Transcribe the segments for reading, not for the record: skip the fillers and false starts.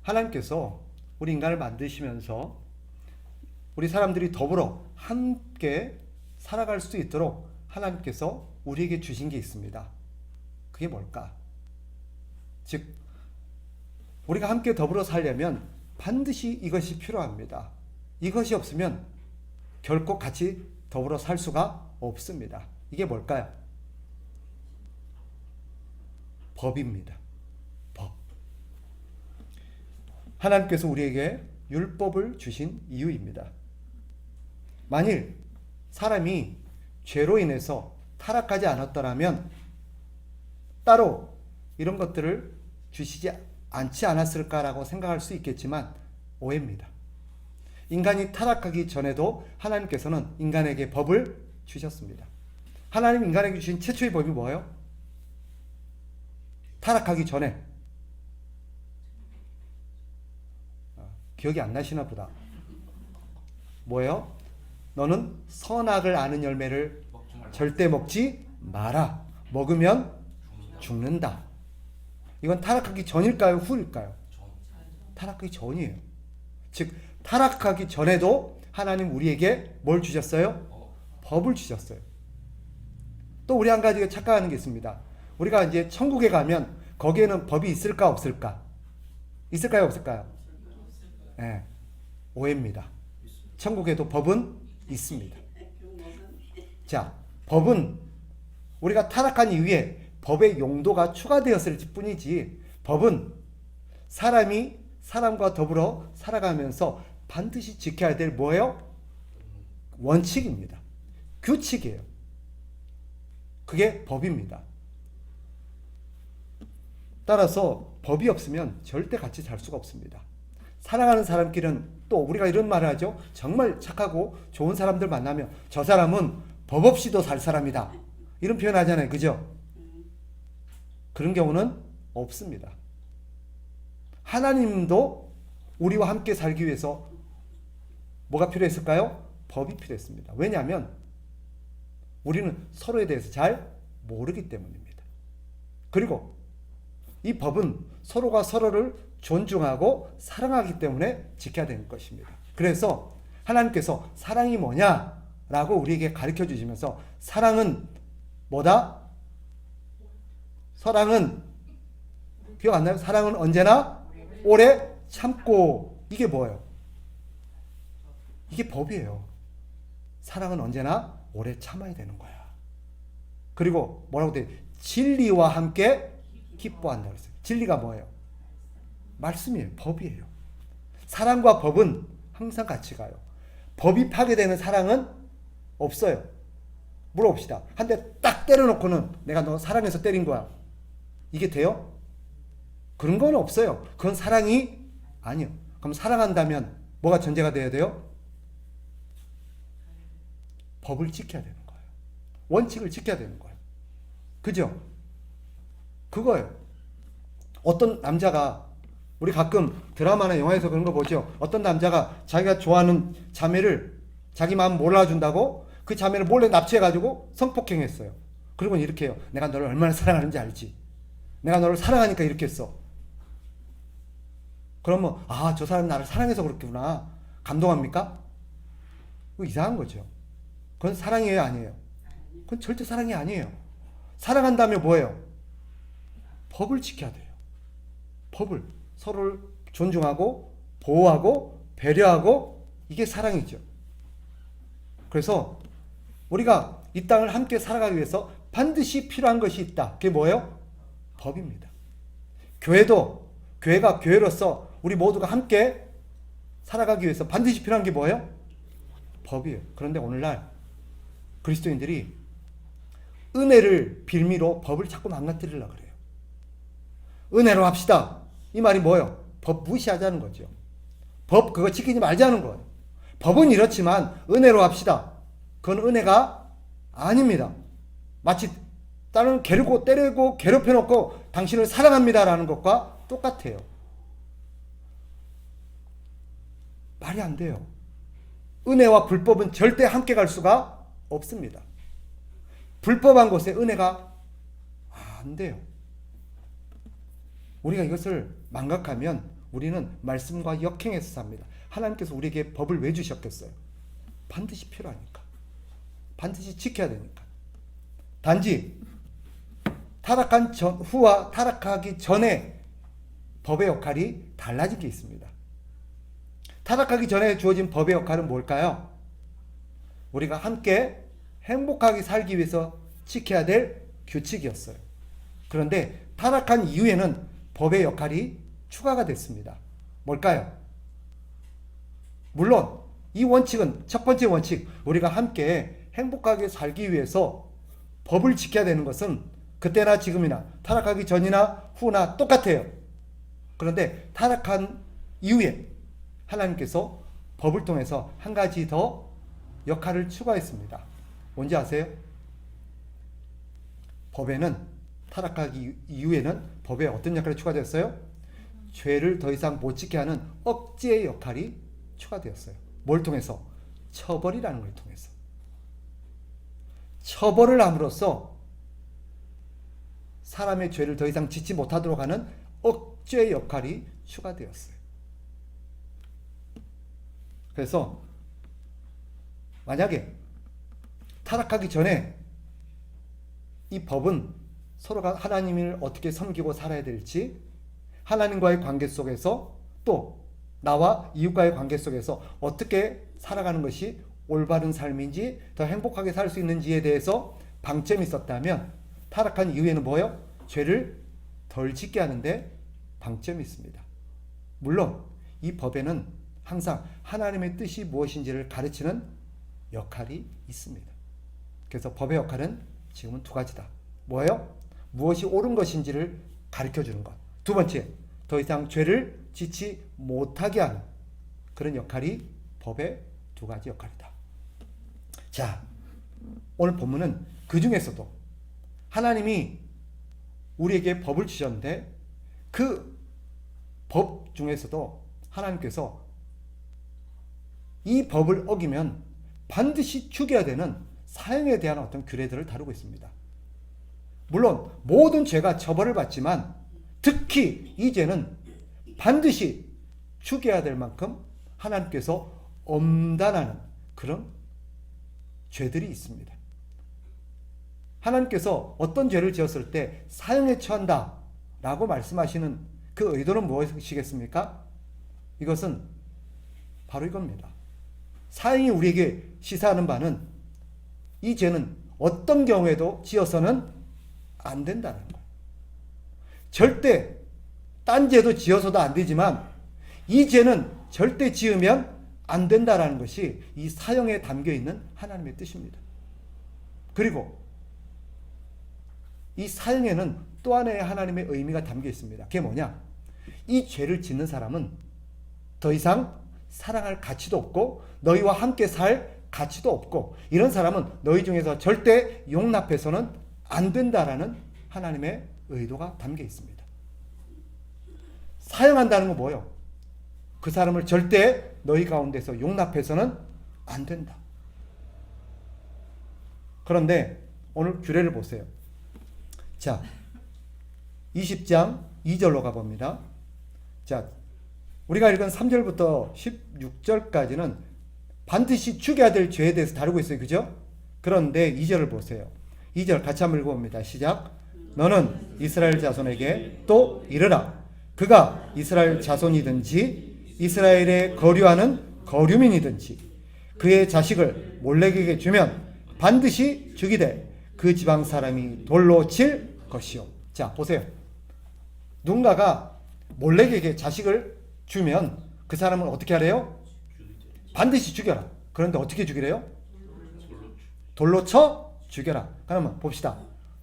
하나님께서 우리 인간을 만드시면서 우리 사람들이 더불어 함께 살아갈 수 있도록 하나님께서 우리에게 주신 게 있습니다. 그게 뭘까? 즉, 우리가 함께 더불어 살려면 반드시 이것이 필요합니다. 이것이 없으면 결코 같이 더불어 살 수가 없습니다. 이게 뭘까요? 법입니다. 법. 하나님께서 우리에게 율법을 주신 이유입니다. 만일 사람이 죄로 인해서 타락하지 않았더라면 따로 이런 것들을 주시지 않지 않았을까라고 생각할 수 있겠지만 오해입니다. 인간이 타락하기 전에도 하나님께서는 인간에게 법을 주셨습니다. 하나님 인간에게 주신 최초의 법이 뭐예요? 타락하기 전에. 기억이 안 나시나 보다. 뭐예요? 너는 선악을 아는 열매를 절대 먹지 마라. 먹으면 죽는다. 이건 타락하기 전일까요? 후일까요? 타락하기 전이에요. 즉 타락하기 전에도 하나님 우리에게 뭘 주셨어요? 법을 주셨어요. 또 우리 한 가지 착각하는 게 있습니다. 우리가 이제 천국에 가면 거기에는 법이 있을까 없을까? 있을까요 없을까요? 네, 오해입니다. 천국에도 법은 있습니다. 자, 법은 우리가 타락한 이후에 법의 용도가 추가되었을 뿐이지 법은 사람이 사람과 더불어 살아가면서 반드시 지켜야 될 뭐예요? 원칙입니다. 규칙이에요. 그게 법입니다. 따라서 법이 없으면 절대 같이 살 수가 없습니다. 사랑하는 사람끼리는 또 우리가 이런 말을 하죠. 정말 착하고 좋은 사람들 만나면 저 사람은 법 없이도 살 사람이다. 이런 표현 하잖아요. 그죠? 그런 경우는 없습니다. 하나님도 우리와 함께 살기 위해서 뭐가 필요했을까요? 법이 필요했습니다. 왜냐하면 우리는 서로에 대해서 잘 모르기 때문입니다. 그리고 이 법은 서로가 서로를 존중하고 사랑하기 때문에 지켜야 되는 것입니다. 그래서 하나님께서 사랑이 뭐냐라고 우리에게 가르쳐 주시면서 사랑은 뭐다? 사랑은 기억 안 나요? 사랑은 언제나 오래 참고. 이게 뭐예요? 이게 법이에요. 사랑은 언제나 오래 참아야 되는 거야. 그리고 뭐라고 돼? 진리와 함께 기뻐한다고 했어요. 진리가 뭐예요? 말씀이에요. 법이에요. 사랑과 법은 항상 같이 가요. 법이 파괴되는 사랑은 없어요. 물어봅시다. 한 대 딱 때려놓고는 내가 너 사랑해서 때린 거야. 이게 돼요? 그런 건 없어요. 그건 사랑이 아니에요. 그럼 사랑한다면 뭐가 전제가 돼야 돼요? 법을 지켜야 되는 거예요. 원칙을 지켜야 되는 거예요. 그죠? 그거예요. 어떤 남자가 우리 가끔 드라마나 영화에서 그런 거 보죠. 어떤 남자가 자기가 좋아하는 자매를 자기 마음 몰라준다고 그 자매를 몰래 납치해가지고 성폭행했어요. 그리고 이렇게 해요. 내가 너를 얼마나 사랑하는지 알지? 내가 너를 사랑하니까 이렇게 했어. 그러면 아, 저 사람이 나를 사랑해서 그렇구나. 감동합니까? 그거 이상한 거죠. 그건 사랑이에요, 아니에요? 그건 절대 사랑이 아니에요. 사랑한다면 뭐예요? 법을 지켜야 돼요. 법을. 서로를 존중하고 보호하고 배려하고 이게 사랑이죠. 그래서 우리가 이 땅을 함께 살아가기 위해서 반드시 필요한 것이 있다. 그게 뭐예요? 법입니다. 교회가 교회로서 우리 모두가 함께 살아가기 위해서 반드시 필요한 게 뭐예요? 법이에요. 그런데 오늘날 그리스도인들이 은혜를 빌미로 법을 자꾸 망가뜨리려고 그래요. 은혜로 합시다. 이 말이 뭐예요? 법 무시하자는 거죠. 법 그거 지키지 말자는 거예요. 법은 이렇지만 은혜로 합시다. 그건 은혜가 아닙니다. 마치 다른 게르고 때리고 괴롭혀놓고 당신을 사랑합니다라는 것과 똑같아요. 말이 안 돼요. 은혜와 불법은 절대 함께 갈 수가 없습니다. 불법한 곳에 은혜가 안 돼요. 우리가 이것을 망각하면 우리는 말씀과 역행해서 삽니다. 하나님께서 우리에게 법을 왜 주셨겠어요? 반드시 필요하니까. 반드시 지켜야 되니까. 단지 타락한 후와 타락하기 전에 법의 역할이 달라진 게 있습니다. 타락하기 전에 주어진 법의 역할은 뭘까요? 우리가 함께 행복하게 살기 위해서 지켜야 될 규칙이었어요. 그런데 타락한 이후에는 법의 역할이 추가가 됐습니다. 뭘까요? 물론 이 원칙은 첫 번째 원칙, 우리가 함께 행복하게 살기 위해서 법을 지켜야 되는 것은 그때나 지금이나 타락하기 전이나 후나 똑같아요. 그런데 타락한 이후에 하나님께서 법을 통해서 한 가지 더 역할을 추가했습니다. 뭔지 아세요? 법에는 타락하기 이후에는 법에 어떤 역할이 추가되었어요? 죄를 더 이상 못 지게 하는 억제의 역할이 추가되었어요. 뭘 통해서? 처벌이라는 걸 통해서. 처벌을 함으로써 사람의 죄를 더 이상 짓지 못하도록 하는 억제의 역할이 추가되었어요. 그래서 만약에 타락하기 전에 이 법은 서로가 하나님을 어떻게 섬기고 살아야 될지, 하나님과의 관계 속에서 또 나와 이웃과의 관계 속에서 어떻게 살아가는 것이 올바른 삶인지, 더 행복하게 살 수 있는지에 대해서 방점이 있었다면, 타락한 이후에는 뭐예요? 죄를 덜 짓게 하는데 방점이 있습니다. 물론 이 법에는 항상 하나님의 뜻이 무엇인지를 가르치는 역할이 있습니다. 그래서 법의 역할은 지금은 두 가지다. 뭐예요? 무엇이 옳은 것인지를 가르쳐주는 것. 두 번째, 더 이상 죄를 짓지 못하게 하는 그런 역할이 법의 두 가지 역할이다. 자, 오늘 본문은 그 중에서도 하나님이 우리에게 법을 주셨는데 그 법 중에서도 하나님께서 이 법을 어기면 반드시 죽여야 되는 사형에 대한 어떤 규례들을 다루고 있습니다. 물론 모든 죄가 처벌을 받지만 특히 이 죄는 반드시 죽여야 될 만큼 하나님께서 엄단하는 그런 죄들이 있습니다. 하나님께서 어떤 죄를 지었을 때 사형에 처한다 라고 말씀하시는 그 의도는 무엇이겠습니까? 이것은 바로 이겁니다. 사형이 우리에게 시사하는 바는 이 죄는 어떤 경우에도 지어서는 안 된다는 거예요. 절대 딴 죄도 지어서도 안 되지만 이 죄는 절대 지으면 안 된다라는 것이 이 사형에 담겨있는 하나님의 뜻입니다. 그리고 이 사형에는 또 하나의 하나님의 의미가 담겨 있습니다. 그게 뭐냐? 이 죄를 짓는 사람은 더 이상 사랑할 가치도 없고 너희와 함께 살 가치도 없고 이런 사람은 너희 중에서 절대 용납해서는 안 된다라는 하나님의 의도가 담겨 있습니다. 사형한다는 건 뭐예요? 그 사람을 절대 너희 가운데서 용납해서는 안 된다. 그런데 오늘 규례를 보세요. 자, 20장 2절로 가봅니다. 자, 우리가 읽은 3절부터 16절까지는 반드시 죽여야 될 죄에 대해서 다루고 있어요. 그죠? 그런데 2절을 보세요. 2절 같이 한번 읽어봅니다. 시작. 너는 이스라엘 자손에게 또 이르라. 그가 이스라엘 자손이든지 이스라엘에 거류하는 거류민이든지 그의 자식을 몰렉에게 주면 반드시 죽이되 그 지방 사람이 돌로 칠 것이요. 자, 보세요. 누군가가 몰렉에게 자식을 주면 그 사람은 어떻게 하래요? 반드시 죽여라. 그런데 어떻게 죽이래요? 돌로 쳐 죽여라. 그러면 봅시다.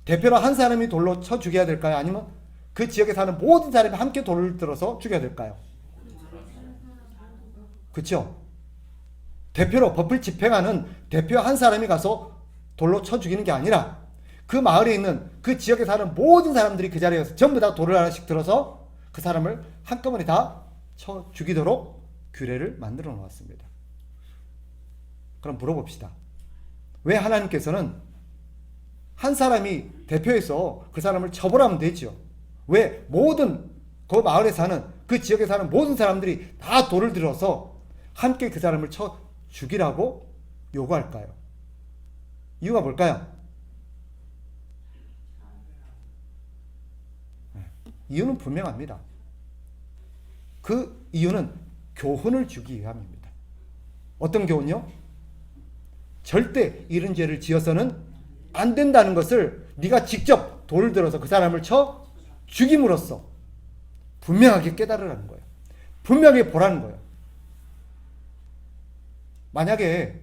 대표로 한 사람이 돌로 쳐 죽여야 될까요? 아니면 그 지역에 사는 모든 사람이 함께 돌을 들어서 죽여야 될까요? 그렇죠? 대표로 법을 집행하는 대표 한 사람이 가서 돌로 쳐 죽이는 게 아니라 그 마을에 있는 그 지역에 사는 모든 사람들이 그 자리에서 전부 다 돌을 하나씩 들어서 그 사람을 한꺼번에 다 쳐 죽이도록 규례를 만들어 놓았습니다. 그럼 물어봅시다. 왜 하나님께서는 한 사람이 대표해서 그 사람을 처벌하면 되죠? 왜 모든 그 마을에 사는 그 지역에 사는 모든 사람들이 다 돌을 들어서 함께 그 사람을 쳐 죽이라고 요구할까요? 이유가 뭘까요? 이유는 분명합니다. 그 이유는 교훈을 주기 위함입니다. 어떤 교훈요? 절대 이런 죄를 지어서는 안 된다는 것을 네가 직접 돌을 들어서 그 사람을 쳐 죽임으로써 분명하게 깨달으라는 거예요. 분명하게 보라는 거예요. 만약에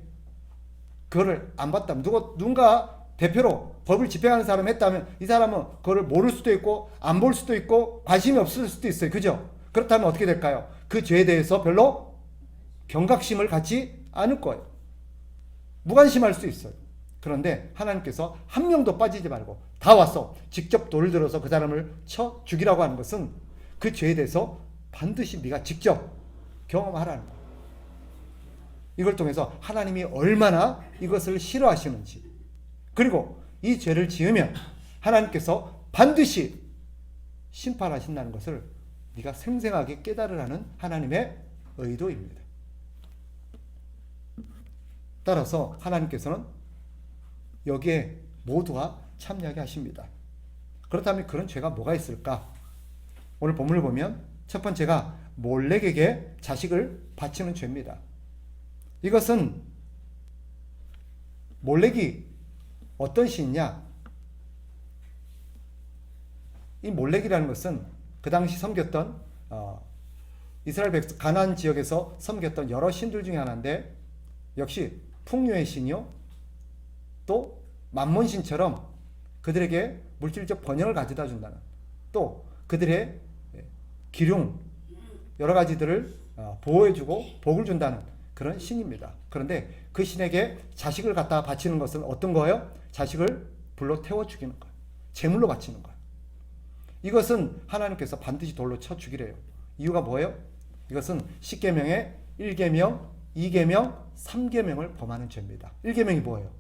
그거를 안 봤다면 누군가 대표로 법을 집행하는 사람이 했다면 이 사람은 그거를 모를 수도 있고 안 볼 수도 있고 관심이 없을 수도 있어요. 그죠? 그렇다면 어떻게 될까요? 그 죄에 대해서 별로 경각심을 갖지 않을 거예요. 무관심할 수 있어요. 그런데 하나님께서 한 명도 빠지지 말고 다 와서 직접 돌을 들어서 그 사람을 쳐 죽이라고 하는 것은 그 죄에 대해서 반드시 네가 직접 경험하라는 거예요. 이걸 통해서 하나님이 얼마나 이것을 싫어하시는지, 그리고 이 죄를 지으면 하나님께서 반드시 심판하신다는 것을 네가 생생하게 깨달으라는 하나님의 의도입니다. 따라서 하나님께서는 여기에 모두가 참여하게 하십니다. 그렇다면 그런 죄가 뭐가 있을까? 오늘 본문을 보면 첫 번째가 몰렉에게 자식을 바치는 죄입니다. 이것은 몰렉이 어떤 신이냐? 이 몰렉이라는 것은 그 당시 섬겼던 이스라엘 백성 가나안 지역에서 섬겼던 여러 신들 중에 하나인데, 역시 풍요의 신이요, 또 만몬신처럼 그들에게 물질적 번영을 가져다 준다는, 또 그들의 기륭 여러 가지들을 보호해주고 복을 준다는 그런 신입니다. 그런데 그 신에게 자식을 갖다 바치는 것은 어떤 거예요? 자식을 불로 태워 죽이는 거예요. 제물로 바치는 거예요. 이것은 하나님께서 반드시 돌로 쳐 죽이래요. 이유가 뭐예요? 이것은 10계명의 1계명, 2계명, 3계명을 범하는 죄입니다. 1계명이 뭐예요?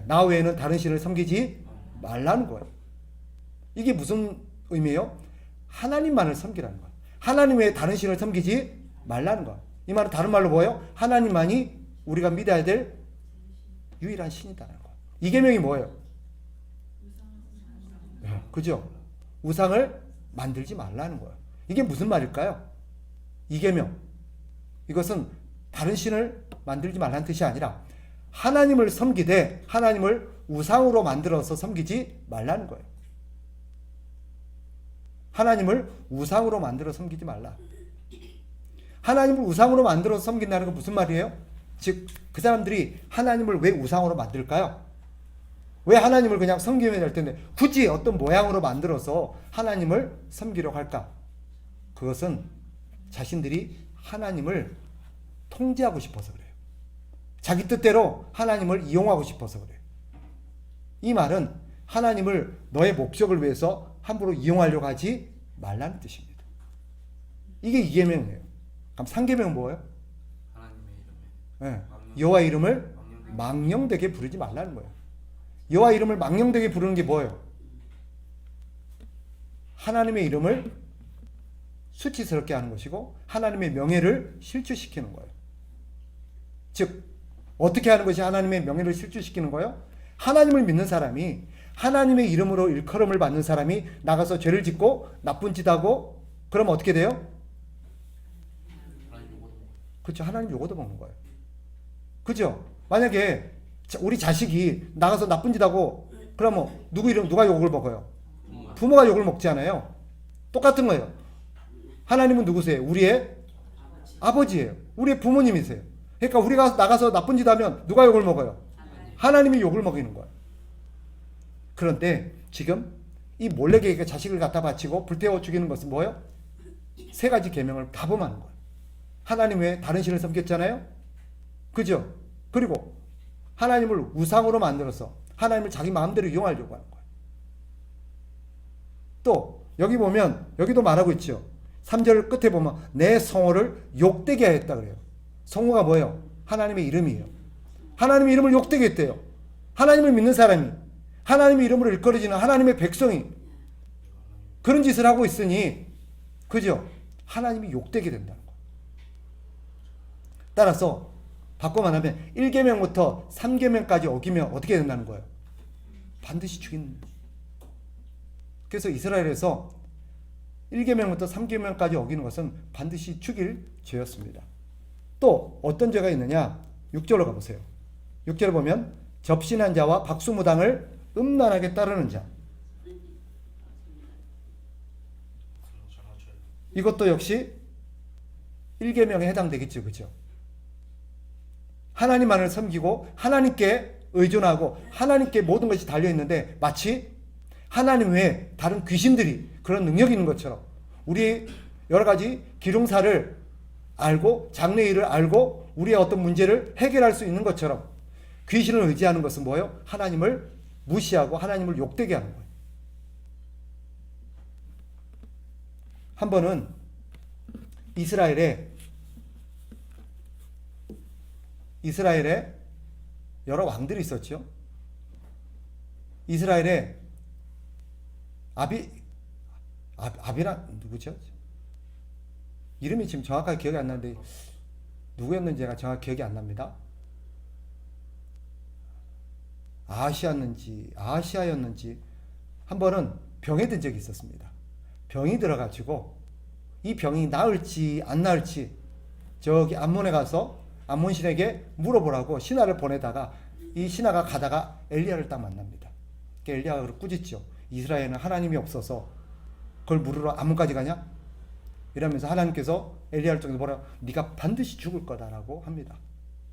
나 외에는 다른 신을 섬기지 말라는 거예요. 이게 무슨 의미예요? 하나님만을 섬기라는 거예요. 하나님 외에 다른 신을 섬기지 말라는 거예요. 이 말은 다른 말로 뭐예요? 하나님만이 우리가 믿어야 될 유일한 신이다라는 거예요. 2계명이 뭐예요? 그죠? 우상을 만들지 말라는 거예요. 이게 무슨 말일까요? 2계명. 이것은 다른 신을 만들지 말라는 뜻이 아니라 하나님을 섬기되 하나님을 우상으로 만들어서 섬기지 말라는 거예요. 하나님을 우상으로 만들어 섬기지 말라. 하나님을 우상으로 만들어 섬긴다는 건 무슨 말이에요? 즉, 그 사람들이 하나님을 왜 우상으로 만들까요? 왜 하나님을 그냥 섬기면 될 텐데 굳이 어떤 모양으로 만들어서 하나님을 섬기려고 할까? 그것은 자신들이 하나님을 통제하고 싶어서 그래요. 자기 뜻대로 하나님을 이용하고 싶어서 그래요. 이 말은 하나님을 너의 목적을 위해서 함부로 이용하려고 하지 말라는 뜻입니다. 이게 2계명이에요. 그럼 3계명은 뭐예요? 하나님의 이름에 여호와 이름을 망령되게 부르지 말라는 거예요. 여호와 이름을 망령되게 부르는 게 뭐예요? 하나님의 이름을 수치스럽게 하는 것이고 하나님의 명예를 실추시키는 거예요. 즉, 어떻게 하는 것이 하나님의 명예를 실추시키는 거예요? 하나님을 믿는 사람이, 하나님의 이름으로 일컬음을 받는 사람이 나가서 죄를 짓고 나쁜 짓 하고 그러면 어떻게 돼요? 그렇죠. 하나님 요거도 먹는 거예요. 그죠? 만약에 우리 자식이 나가서 나쁜 짓 하고 그러면 누가 욕을 먹어요? 부모가 욕을 먹지 않아요. 똑같은 거예요. 하나님은 누구세요? 우리의 아버지예요. 우리의 부모님이세요. 그러니까 우리가 나가서 나쁜 짓 하면 누가 욕을 먹어요? 하나님이 욕을 먹이는 거예요. 그런데 지금 이 몰렉에게 자식을 갖다 바치고 불태워 죽이는 것은 뭐예요? 3가지 계명을 다 범하는 거예요. 하나님 외에 다른 신을 섬겼잖아요. 그죠? 그리고 하나님을 우상으로 만들어서 하나님을 자기 마음대로 이용하려고 하는 거예요. 또 여기 보면 여기도 말하고 있죠. 3절 끝에 보면 내 성호를 욕되게 하였다 그래요. 성호가 뭐예요? 하나님의 이름이에요. 하나님의 이름을 욕되게 했대요. 하나님을 믿는 사람이, 하나님의 이름으로 일컬어지는 하나님의 백성이 그런 짓을 하고 있으니 그죠? 하나님이 욕되게 된다는 거예요. 따라서 바꿔 말하면 1계명부터 3계명까지 어기면 어떻게 된다는 거예요? 반드시 죽이는 거예요. 그래서 이스라엘에서 1계명부터 3계명까지 어기는 것은 반드시 죽일 죄였습니다. 또 어떤 죄가 있느냐? 6절로 가보세요. 6절에 보면 접신한 자와 박수무당을 음란하게 따르는 자. 이것도 역시 1계명에 해당되겠죠. 그죠? 하나님만을 섬기고 하나님께 의존하고 하나님께 모든 것이 달려있는데 마치 하나님 외에 다른 귀신들이 그런 능력이 있는 것처럼 우리 여러 가지 기룡사를 알고 장래일을 알고 우리의 어떤 문제를 해결할 수 있는 것처럼 귀신을 의지하는 것은 뭐예요? 하나님을 무시하고 하나님을 욕되게 하는 거예요. 한 번은 이스라엘에 여러 왕들이 있었죠. 이스라엘에 아비라 누구죠? 이름이 지금 정확하게 기억이 안 나는데 누구였는지가 정확히 기억이 안 납니다. 아하시아였는지 한 번은 병에 든 적이 있었습니다. 병이 들어가지고 이 병이 나을지 안 나을지 저기 암몬에 가서 암몬 신에게 물어보라고 신하를 보내다가 이 신하가 가다가 엘리야를 딱 만납니다. 엘리야가 그걸 꾸짖죠. 이스라엘은 하나님이 없어서 그걸 물으러 암몬까지 가냐? 이러면서 하나님께서 엘리야를 통해서 뭐라? 네가 반드시 죽을 거다라고 합니다.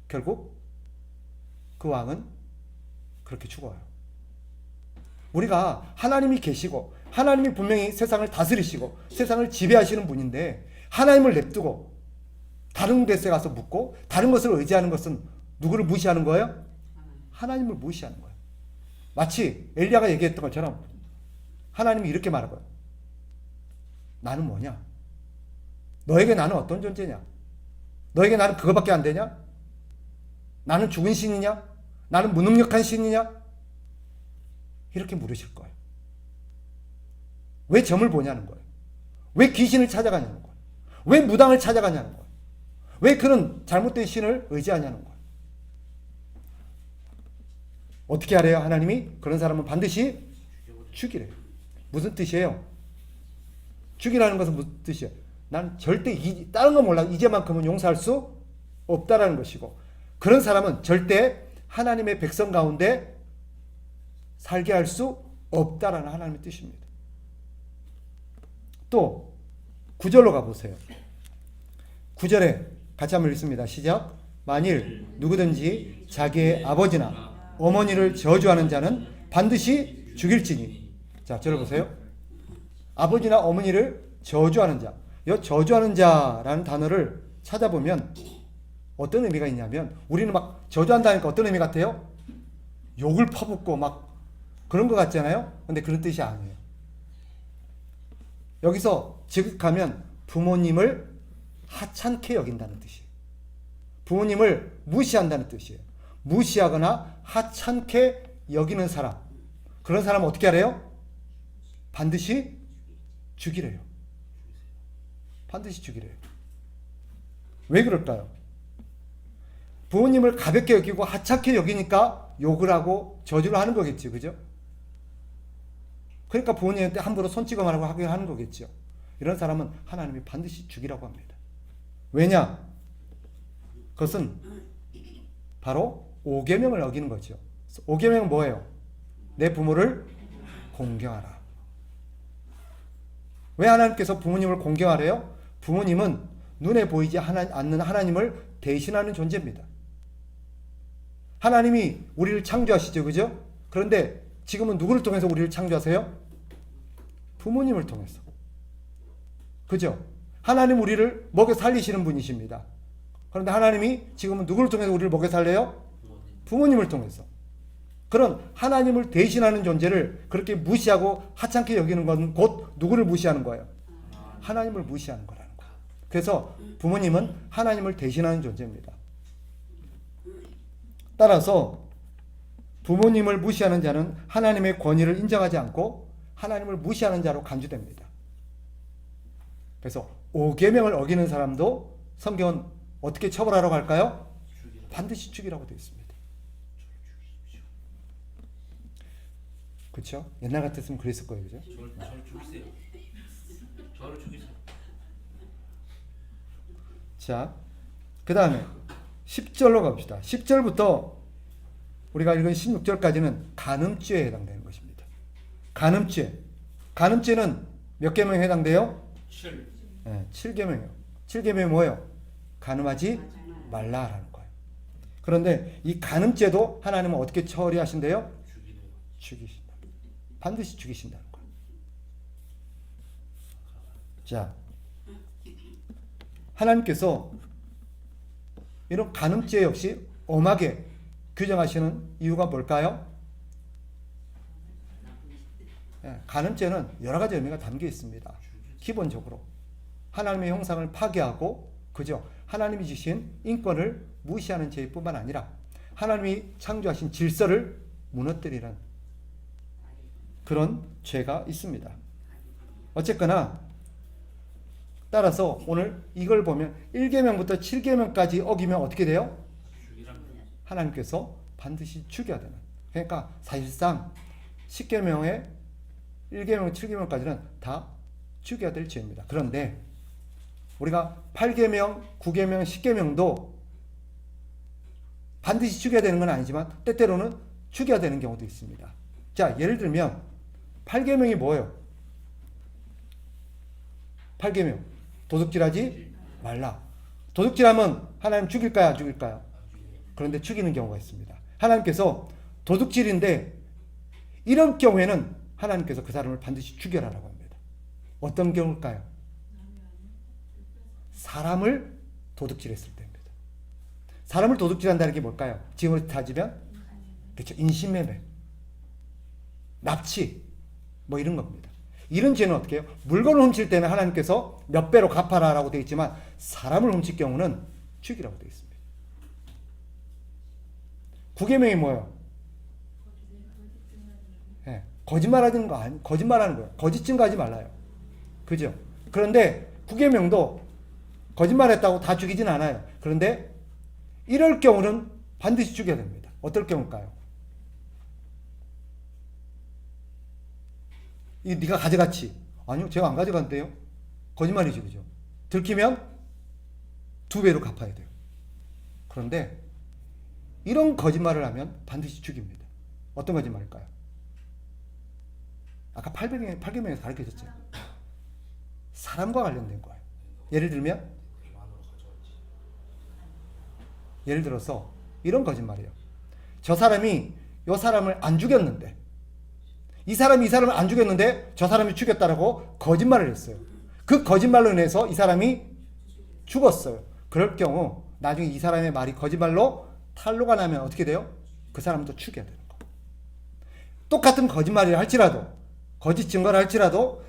결국 그 왕은 그렇게 죽어요. 우리가 하나님이 계시고 하나님이 분명히 세상을 다스리시고 세상을 지배하시는 분인데 하나님을 냅두고 다른 데서 가서 묻고 다른 것을 의지하는 것은 누구를 무시하는 거예요? 하나님을 무시하는 거예요. 마치 엘리야가 얘기했던 것처럼 하나님이 이렇게 말하고요. 나는 뭐냐? 너에게 나는 어떤 존재냐? 너에게 나는 그거밖에 안 되냐? 나는 죽은 신이냐? 나는 무능력한 신이냐? 이렇게 물으실 거예요. 왜 점을 보냐는 거예요. 왜 귀신을 찾아가냐는 거예요. 왜 무당을 찾아가냐는 거예요. 왜 그런 잘못된 신을 의지하냐는 거예요. 어떻게 하래요? 하나님이 그런 사람은 반드시 죽이래요. 무슨 뜻이에요? 죽이라는 것은 무슨 뜻이에요? 난 절대 다른 건 몰라. 이제만큼은 용서할 수 없다라는 것이고 그런 사람은 절대 하나님의 백성 가운데 살게 할 수 없다라는 하나님의 뜻입니다. 또 9절로 가보세요. 9절에 같이 한번 읽습니다. 시작. 만일 누구든지 자기의 아버지나 어머니를 저주하는 자는 반드시 죽일지니. 자, 저를 보세요. 아버지나 어머니를 저주하는 자. 이 저주하는 자라는 단어를 찾아보면 어떤 의미가 있냐면 우리는 막 저주한다니까 어떤 의미 같아요? 욕을 퍼붓고 막 그런 것 같잖아요. 근데 그런 뜻이 아니에요. 여기서 지극하면 부모님을 하찮게 여긴다는 뜻이에요. 부모님을 무시한다는 뜻이에요. 무시하거나 하찮게 여기는 사람. 그런 사람은 어떻게 하래요? 반드시 죽이래요. 반드시 죽이래요. 왜 그럴까요? 부모님을 가볍게 여기고 하찮게 여기니까 욕을 하고 저주를 하는 거겠죠. 그죠? 그러니까 부모님한테 함부로 손찌검 하라고 하는 거겠죠. 이런 사람은 하나님이 반드시 죽이라고 합니다. 왜냐? 그것은 바로 5계명을 어기는 거죠. 5계명은 뭐예요? 내 부모를 공경하라. 왜 하나님께서 부모님을 공경하래요? 부모님은 눈에 보이지 않는 하나님을 대신하는 존재입니다. 하나님이 우리를 창조하시죠. 그죠? 그런데 지금은 누구를 통해서 우리를 창조하세요? 부모님을 통해서. 그죠? 하나님 우리를 먹여 살리시는 분이십니다. 그런데 하나님이 지금은 누구를 통해서 우리를 먹여 살려요? 부모님을 통해서. 그런 하나님을 대신하는 존재를 그렇게 무시하고 하찮게 여기는 건 곧 누구를 무시하는 거예요? 하나님을 무시하는 거라는 거예요. 그래서 부모님은 하나님을 대신하는 존재입니다. 따라서 부모님을 무시하는 자는 하나님의 권위를 인정하지 않고 하나님을 무시하는 자로 간주됩니다. 그래서 5계명을 어기는 사람도 성경은 어떻게 처벌하라고 할까요? 반드시 죽이라고 되어 있습니다. 그렇죠? 옛날 같았으면 그랬을 거예요. 그죠? 저를 죽이세요. 저를 죽이세요. 자, 그 다음에 10절로 갑시다. 10절부터 우리가 읽은 16절까지는 간음죄에 해당되는 것입니다. 간음죄. 간음죄는 몇 계명에 해당돼요? 7. 네, 7계명이요. 7계명이 뭐예요? 간음하지 말라라는 거예요. 그런데 이 간음죄도 하나님은 어떻게 처리하신대요? 죽이신다. 반드시 죽이신다는 거예요. 자, 하나님께서 이런 간음죄 역시 엄하게 규정하시는 이유가 뭘까요? 간음죄는 여러 가지 의미가 담겨 있습니다. 기본적으로 하나님의 형상을 파괴하고, 그죠? 하나님이 주신 인권을 무시하는 죄뿐만 아니라 하나님이 창조하신 질서를 무너뜨리는 그런 죄가 있습니다. 어쨌거나 따라서 오늘 이걸 보면 1계명부터 7계명까지 어기면 어떻게 돼요? 하나님께서 반드시 죽여야 되는. 그러니까 사실상 10계명에 1계명, 7계명까지는 다 죽여야 될 죄입니다. 그런데 우리가 8계명, 9계명, 10계명도 반드시 죽여야 되는 건 아니지만 때때로는 죽여야 되는 경우도 있습니다. 자, 예를 들면 8계명이 뭐예요? 8계명 도둑질하지 말라. 도둑질하면 하나님 죽일까요? 안 죽일까요? 그런데 죽이는 경우가 있습니다. 하나님께서 도둑질인데 이런 경우에는 하나님께서 그 사람을 반드시 죽여라라고 합니다. 어떤 경우일까요? 사람을 도둑질했을 때입니다. 사람을 도둑질한다는 게 뭘까요? 지금으로 따지면 그렇죠. 인신매매, 납치, 뭐 이런 겁니다. 이런 죄는 어떻게 해요? 물건을 훔칠 때는 하나님께서 몇 배로 갚아라라고 되어 있지만 사람을 훔칠 경우는 죽이라고 되어 있습니다. 9계명이 뭐예요? 네, 거짓말하는 거 아니, 거짓말하는 거예요. 거짓 증거하지 말라요. 그죠? 그런데 9계명도 거짓말했다고 다 죽이진 않아요. 그런데 이럴 경우는 반드시 죽여야 됩니다. 어떨 경우일까요? 이 네가 가져갔지? 아니요, 제가 안 가져간대요. 거짓말이죠, 그죠? 들키면 2배로 갚아야 돼요. 그런데 이런 거짓말을 하면 반드시 죽입니다. 어떤 거짓말일까요? 아까 8계명에서 가르쳐줬죠. 사람과 관련된 거예요. 예를 들어서 이런 거짓말이에요. 저 사람이 이 사람을 안 죽였는데, 이 사람을 안 죽였는데 저 사람이 죽였다라고 거짓말을 했어요. 그 거짓말로 인해서 이 사람이 죽었어요. 그럴 경우 나중에 이 사람의 말이 거짓말로 탄로가 나면 어떻게 돼요? 그 사람도 죽여야 되는 거. 똑같은 거짓말이라 할지라도, 거짓 증거를 할지라도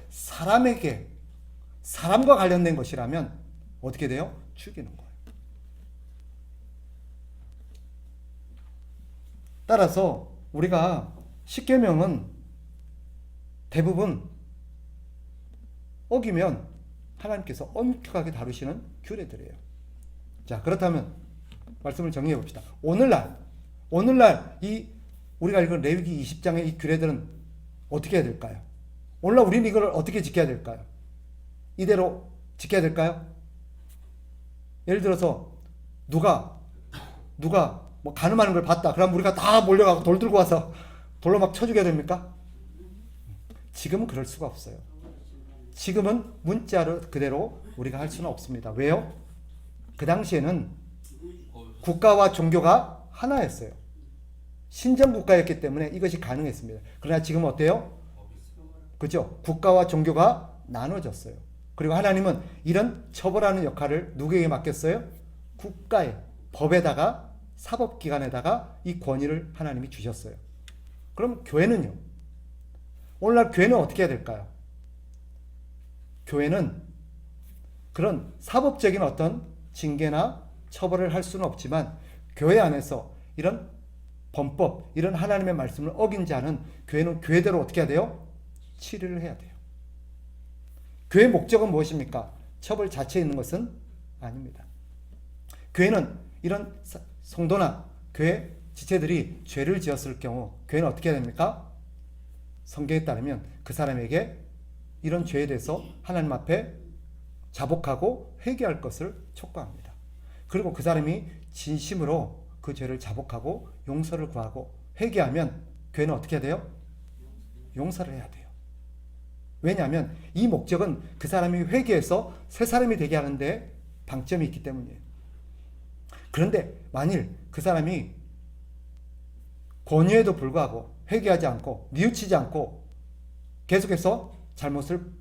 사람과 관련된 것이라면 어떻게 돼요? 죽이는 거예요. 따라서 우리가 10계명은 대부분 어기면 하나님께서 엄격하게 다루시는 규례들이에요. 자, 그렇다면 말씀을 정리해 봅시다. 오늘날 우리가 읽은 레위기 20장의 이 규례들은 어떻게 해야 될까요? 오늘날 우리는 이걸 어떻게 지켜야 될까요? 이대로 지켜야 될까요? 예를 들어서 누가 뭐 간음하는 걸 봤다. 그럼 우리가 다 몰려가고 돌 들고 와서 돌로 막 쳐죽여야 됩니까? 지금은 그럴 수가 없어요. 지금은 문자로 그대로 우리가 할 수는 없습니다. 왜요? 그 당시에는 국가와 종교가 하나였어요. 신정국가였기 때문에 이것이 가능했습니다. 그러나 지금은 어때요? 그죠? 국가와 종교가 나눠졌어요. 그리고 하나님은 이런 처벌하는 역할을 누구에게 맡겼어요? 국가에, 법에다가, 사법기관에다가 이 권위를 하나님이 주셨어요. 그럼 교회는요? 오늘날 교회는 어떻게 해야 될까요? 교회는 그런 사법적인 어떤 징계나 처벌을 할 수는 없지만 교회 안에서 이런 범법, 이런 하나님의 말씀을 어긴 자는 교회는 교회대로 어떻게 해야 돼요? 치료를 해야 돼요. 교회 목적은 무엇입니까? 처벌 자체에 있는 것은 아닙니다. 교회는 이런 성도나 교회 지체들이 죄를 지었을 경우 교회는 어떻게 해야 됩니까? 성경에 따르면 그 사람에게 이런 죄에 대해서 하나님 앞에 자복하고 회개할 것을 촉구합니다. 그리고 그 사람이 진심으로 그 죄를 자복하고 용서를 구하고 회개하면 교회는 어떻게 해야 돼요? 용서를 해야 돼요. 왜냐하면 이 목적은 그 사람이 회개해서 새 사람이 되게 하는데 방점이 있기 때문이에요. 그런데 만일 그 사람이 권유에도 불구하고 회개하지 않고 뉘우치지 않고 계속해서 잘못을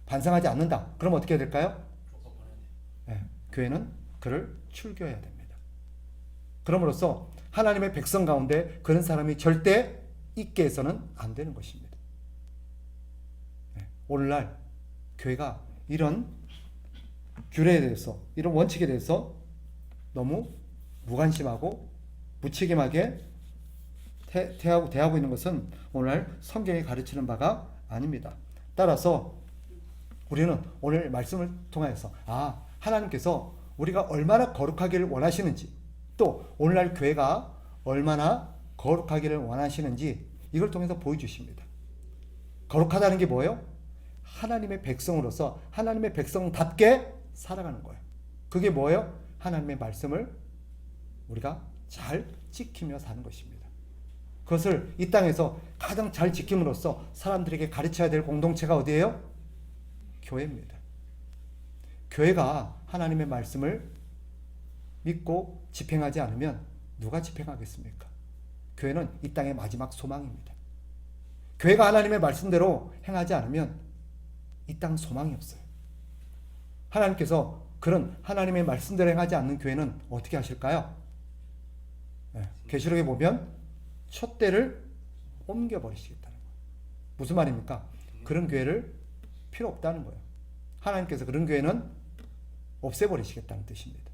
반성하지 않는다. 그럼 어떻게 해야 될까요? 네, 교회는 그를 출교해야 됩니다. 그럼으로써 하나님의 백성 가운데 그런 사람이 절대 있게 해서는 안 되는 것입니다. 네, 오늘날 교회가 이런 규례에 대해서 이런 원칙에 대해서 너무 무관심하고 무책임하게 대하고 있는 것은 오늘 성경이 가르치는 바가 아닙니다. 따라서 우리는 오늘 말씀을 통해서 하나님께서 우리가 얼마나 거룩하기를 원하시는지 또 오늘날 교회가 얼마나 거룩하기를 원하시는지 이걸 통해서 보여주십니다. 거룩하다는 게 뭐예요? 하나님의 백성으로서 하나님의 백성답게 살아가는 거예요. 그게 뭐예요? 하나님의 말씀을 우리가 잘 지키며 사는 것입니다. 그것을 이 땅에서 가장 잘 지킴으로써 사람들에게 가르쳐야 될 공동체가 어디예요? 교회입니다. 교회가 하나님의 말씀을 믿고 집행하지 않으면 누가 집행하겠습니까? 교회는 이 땅의 마지막 소망입니다. 교회가 하나님의 말씀대로 행하지 않으면 이 땅 소망이 없어요. 하나님께서 그런 하나님의 말씀대로 행하지 않는 교회는 어떻게 하실까요? 계시록에 보면 촛대를 옮겨버리시겠다는 거예요. 무슨 말입니까? 그런 교회를 필요 없다는 거예요. 하나님께서 그런 교회는 없애버리시겠다는 뜻입니다.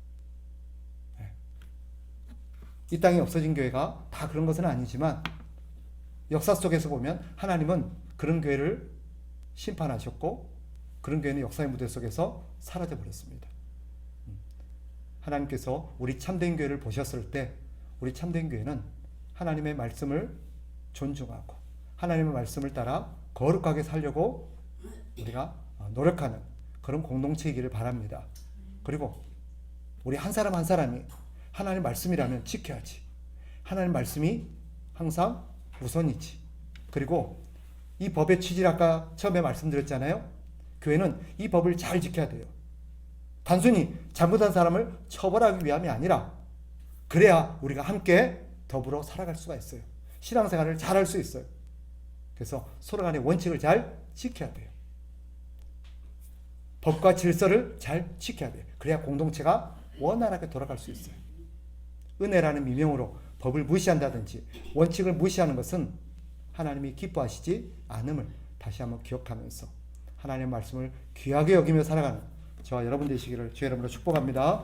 이 땅에 없어진 교회가 다 그런 것은 아니지만 역사 속에서 보면 하나님은 그런 교회를 심판하셨고 그런 교회는 역사의 무대 속에서 사라져버렸습니다. 하나님께서 우리 참된 교회를 보셨을 때 우리 참된 교회는 하나님의 말씀을 존중하고 하나님의 말씀을 따라 거룩하게 살려고 우리가 노력하는 그런 공동체이기를 바랍니다. 그리고 우리 한 사람 한 사람이 하나님의 말씀이라면 지켜야지. 하나님의 말씀이 항상 우선이지. 그리고 이 법의 취지를 아까 처음에 말씀드렸잖아요. 교회는 이 법을 잘 지켜야 돼요. 단순히 잘못한 사람을 처벌하기 위함이 아니라 그래야 우리가 함께 더불어 살아갈 수가 있어요. 신앙생활을 잘 할 수 있어요. 그래서 서로 간의 원칙을 잘 지켜야 돼요. 법과 질서를 잘 지켜야 돼요. 그래야 공동체가 원활하게 돌아갈 수 있어요. 은혜라는 미명으로 법을 무시한다든지 원칙을 무시하는 것은 하나님이 기뻐하시지 않음을 다시 한번 기억하면서 하나님의 말씀을 귀하게 여기며 살아가는 저와 여러분 되시기를 주의 이름으로 축복합니다.